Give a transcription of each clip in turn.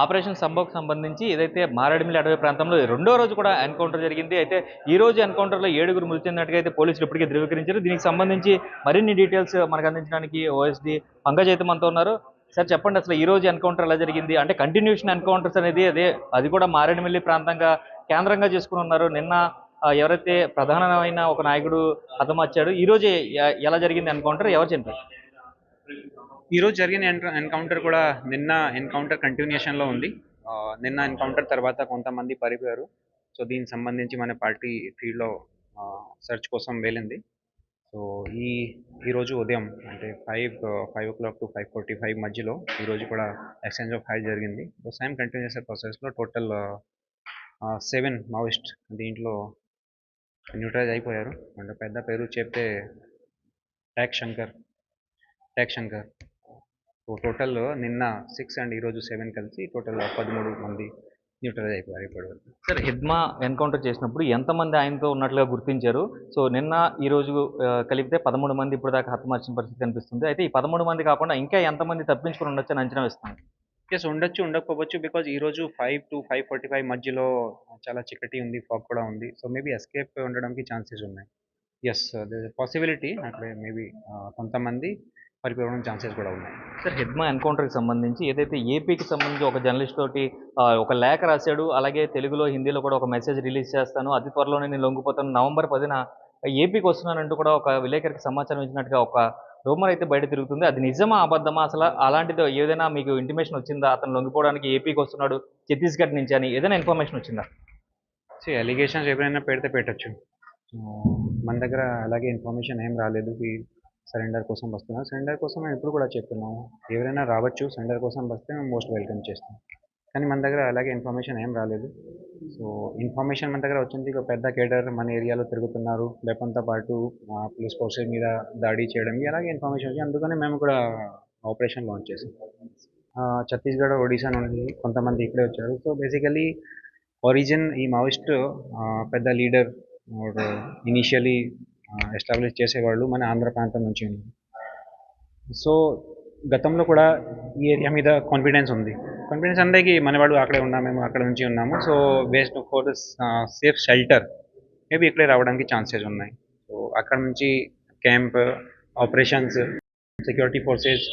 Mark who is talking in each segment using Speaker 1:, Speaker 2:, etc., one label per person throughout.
Speaker 1: Operation సంభవ్‌కి సంబంధించి ఏదైతే మారేడుమిల్లి అటవీ ప్రాంతంలో రెండో రోజు కూడా ఎన్‌కౌంటర్ జరిగింది. అయితే ఈ రోజు ఎన్‌కౌంటర్‌లో 7గురు మృతి చెందినట్టుగా అయితే పోలీసులు ఇప్పటికే ధృవీకరించారు. దీనికి సంబంధించి మరిన్ని డీటెయిల్స్ మనకు అందించడానికి ఓఎస్‌డీ పంకజ్ అయితే మనతో ఉన్నారు. సార్ చెప్పండి, అసలు ఈ రోజు ఎన్‌కౌంటర్ ఎలా జరిగింది? అంటే కంటిన్యూషన్ ఎన్‌కౌంటర్స్ అనేది అది కూడా మారేడుమిల్లి ప్రాంతంగా కేంద్రంగా చేసుకొని ఉన్నారు. నిన్న ఎవరైతే ప్రధానమైన ఒక నాయకుడు హతమార్చాడు. ఈ రోజు ఎలా జరిగింది ఎన్‌కౌంటర్? ఎవరు చనిపోయారు?
Speaker 2: ఈరోజు జరిగిన ఎన్కౌంటర్ కూడా నిన్న ఎన్కౌంటర్ కంటిన్యూషన్లో ఉంది. నిన్న ఎన్కౌంటర్ తర్వాత కొంతమంది పరిపోయారు. సో దీనికి సంబంధించి మన పార్టీ ఫీల్డ్లో సెర్చ్ కోసం వెళ్ళింది. సో ఈరోజు ఉదయం అంటే 5 o'clock to 5:45 మధ్యలో ఈరోజు కూడా ఎక్స్చేంజ్ ఆఫ్ ఫైర్ జరిగింది. సో సేమ్ కంటిన్యూస్ ప్రాసెస్లో టోటల్ 7 మావోయిస్ట్ దీంట్లో న్యూట్రలైజ్ అయిపోయారు. అంటే పెద్ద పేరు చెప్తే ట్యాక్ శంకర్ సో టోటల్ నిన్న 6 అండ్ ఈరోజు 7 కలిసి టోటల్ 13 మంది న్యూట్రలైజ్ అయిపోయారు ఇప్పటివరకు.
Speaker 1: సార్, హిడ్మా ఎన్కౌంటర్ చేసినప్పుడు ఎంతమంది ఆయనతో ఉన్నట్లుగా గుర్తించారు? సో నిన్న ఈ రోజు కలిపితే 13 మంది ఇప్పుడు దాకా హతమార్చిన పరిస్థితి కనిపిస్తుంది. అయితే ఈ 13 మంది కాకుండా ఇంకా ఎంతమంది తప్పించుకొని ఉండొచ్చని అంచనా వేస్తున్నారు?
Speaker 2: ఎస్, ఉండొచ్చు, ఉండకపోవచ్చు. బికాజ్ ఈరోజు 5 to 5:45 మధ్యలో చాలా చీకటి ఉంది, ఫాగ్ కూడా ఉంది. సో మేబీ ఎస్కేప్ ఉండడానికి ఛాన్సెస్ ఉన్నాయి. ఎస్, పాసిబిలిటీ అక్కడ మేబీ కొంతమంది పరిపోవడం ఛాన్సెస్ కూడా ఉన్నాయి.
Speaker 1: సార్, హిడ్మా ఎన్కౌంటర్కి సంబంధించి ఏదైతే ఏపీకి సంబంధించి ఒక జర్నలిస్ట్ తోటి ఒక లేఖ రాశాడు. అలాగే తెలుగులో, హిందీలో కూడా ఒక మెసేజ్ రిలీజ్ చేస్తాను, అతి త్వరలోనే నేను లొంగిపోతాను, నవంబర్ 10న ఏపీకి వస్తున్నానంటూ కూడా ఒక విలేకరికి సమాచారం ఇచ్చినట్టుగా ఒక రూమర్ అయితే బయట తిరుగుతుంది. అది నిజమా, అబద్ధమా? అసలు అలాంటిది ఏదైనా మీకు ఇంటిమేషన్ వచ్చిందా? అతను లొంగిపోవడానికి ఏపీకి వస్తున్నాడు ఛత్తీస్గఢ్ నుంచి అని ఏదైనా ఇన్ఫర్మేషన్ వచ్చిందా?
Speaker 2: సో ఎలిగేషన్స్ ఎవరైనా పెడితే పెట్టచ్చు. మన దగ్గర అలాగే ఇన్ఫర్మేషన్ ఏం రాలేదు. సరెండర్ కోసం వస్తున్నాం. సరెండర్ కోసం మేము ఎప్పుడు కూడా చెప్తున్నాము, ఎవరైనా రావచ్చు, సరెండర్ కోసం వస్తే మేము మోస్ట్ వెల్కమ్ చేస్తాం. కానీ మన దగ్గర అలాగే ఇన్ఫర్మేషన్ ఏం రాలేదు. సో ఇన్ఫర్మేషన్ మన దగ్గర వచ్చింది, ఒక పెద్ద కేడర్ మన ఏరియాలో తిరుగుతున్నారు, వెపన్తో పాటు పోలీస్ ఫోర్సెస్ మీద దాడి చేయడం, అలాగే ఇన్ఫర్మేషన్ వచ్చింది. అందుకని మేము కూడా ఆపరేషన్ లాంచ్ చేసాం. ఛత్తీస్గఢ్, ఒడిశా నుండి కొంతమంది ఇక్కడే వచ్చారు. సో బేసికలీ ఒరిజిన్ ఈ మావోయిస్ట్ పెద్ద లీడర్ ఇనిషియలీ ఎస్టాబ్లిష్ చేసేవాళ్ళు మన ఆంధ్ర ప్రాంతం నుంచి ఉన్నారు. సో గతంలో కూడా ఈ ఏరియా మీద కాన్ఫిడెన్స్ ఉంది. కాన్ఫిడెన్స్ అందరికీ, మనవాడు అక్కడే ఉన్నాము, మేము అక్కడ నుంచి ఉన్నాము. So based for safe shelter maybe ఇక్కడే రావడానికి ఛాన్సెస్ ఉన్నాయి. సో అక్కడ నుంచి క్యాంప్ ఆపరేషన్స్ సెక్యూరిటీ ఫోర్సెస్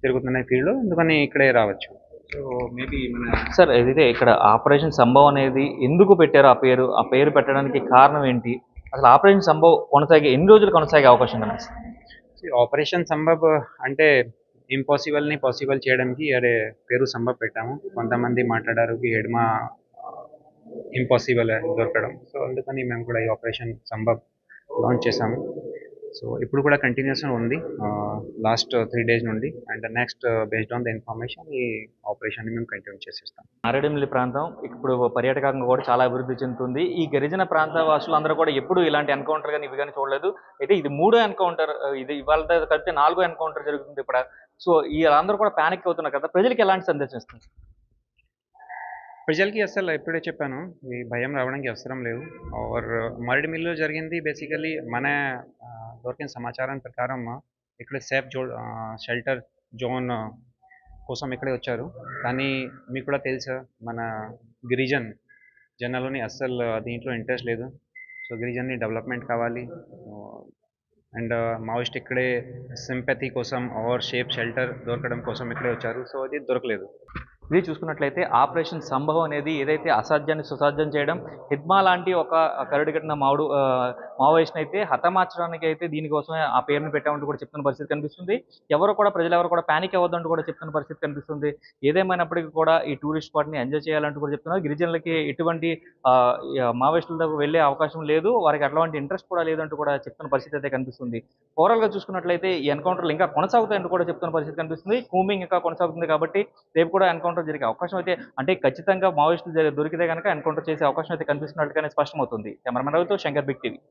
Speaker 2: తిరుగుతున్నాయి ఫీల్డ్లో, అందుకని ఇక్కడే రావచ్చు. సో మేబీ
Speaker 1: సార్, ఏదైతే ఇక్కడ ఆపరేషన్ సంభవ్ అనేది ఎందుకు పెట్టారు? ఆ పేరు పెట్టడానికి కారణం ఏంటి? అసలు ఆపరేషన్ సంభవ్ ఎన్ని రోజులు కొనసాగే అవకాశం కనిపిస్తుంది?
Speaker 2: ఆపరేషన్ సంభవ్ అంటే ఇంపాసిబుల్ని పాసిబుల్ చేయడానికి అదే పేరు సంభవ్ పెట్టాము. కొంతమంది మాట్లాడారు హెడ్మా ఇంపాసిబుల్ దొరకడం. సో అందుకని మేము కూడా ఈ ఆపరేషన్ సంభవ్ లాంచ్ చేసాము. సో ఇప్పుడు కూడా కంటిన్యూషన్ ఉంది లాస్ట్ 3 days నుండి. And next based on the information ఈ ఆపరేషన్ మేము కంటిన్యూ చేసేస్తాం.
Speaker 1: మారేడుమిల్లి ప్రాంతం ఇప్పుడు పర్యాటకంగా కూడా చాలా అభివృద్ధి చెందుతుంది. ఈ గిరిజన ప్రాంత వాసులందరూ కూడా ఎప్పుడు ఇలాంటి ఎన్కౌంటర్ కానీ ఇవి కానీ చూడలేదు. అయితే ఇది 3వ ఎన్కౌంటర్, ఇది ఇవాళ కలిపితే 4వ ఎన్కౌంటర్ జరుగుతుంది ఇప్పుడు. సో వీళ్ళందరూ కూడా ప్యానిక్ అవుతున్నారు కదా, ప్రజలకు ఎలాంటి సందేశం ఇస్తుంది?
Speaker 2: ప్రజలకి అసలు ఎప్పుడే చెప్పాను, ఈ భయం రావడానికి అవసరం లేదు. ఆర్ మారేడుమిల్లిలో జరిగింది బేసికలీ మన దొరికిన సమాచారం ప్రకారం ఇక్కడ సేఫ్ షెల్టర్ జోన్ కోసం ఇక్కడే వచ్చారు. కానీ మీకు కూడా తెలుసా, మన గిరిజన్ జనాలని అస్సలు దీంట్లో ఇంట్రెస్ట్ లేదు. సో గిరిజన్ని డెవలప్మెంట్ కావాలి అండ్ మావోయిస్ట్ ఇక్కడే సింపతి కోసం ఆర్ షెల్టర్ దొరకడం కోసం ఇక్కడే వచ్చారు. సో అది దొరకలేదు.
Speaker 1: ఇది చూసుకున్నట్లయితే ఆపరేషన్ సంభవ్ అనేది ఏదైతే అసాధ్యాన్ని సుసాధ్యం చేయడం, హిడ్మా లాంటి ఒక కరడుగట్టిన మావోయిస్ట్ని అయితే హతమార్చడానికి అయితే దీనికోసమే ఆ పేరుని పెట్టామంటూ కూడా చెప్తున్న పరిస్థితి కనిపిస్తుంది. ప్రజలు ఎవరు కూడా ప్యానిక్ అవ్వద్దంటూ కూడా చెప్తున్న పరిస్థితి కనిపిస్తుంది. ఏదేమైనప్పటికీ కూడా ఈ టూరిస్ట్ స్పాట్ని ఎంజాయ్ చేయాలంటూ కూడా చెప్తున్నారు. గిరిజనులకి ఎటువంటి మావోయిస్టులతో వెళ్ళే అవకాశం లేదు, వారికి అట్లాంటి ఇంట్రెస్ట్ కూడా లేదంటూ కూడా చెప్తున్న పరిస్థితి అయితే కనిపిస్తుంది. ఓవరాల్గా చూసుకున్నట్లయితే ఈ ఎన్కౌంటర్లు ఇంకా కొనసాగుతాయంటూ కూడా చెప్తున్న పరిస్థితి కనిపిస్తుంది. కూంబింగ్ ఇంకా కొనసాగుతుంది కాబట్టి రేపు కూడా ఎన్కౌంటర్ జరిగే అవకాశం అయితే, అంటే ఖచ్చితంగా మావోయిస్టులు దొరికితే కనుక ఎన్కౌంటర్ చేసే అవకాశం అయితే కనిపిస్తున్నట్టుగానే స్పష్టమవుతుంది. కెమెరామెన్ రవితో శంకర్, బిగ్ టీవీ.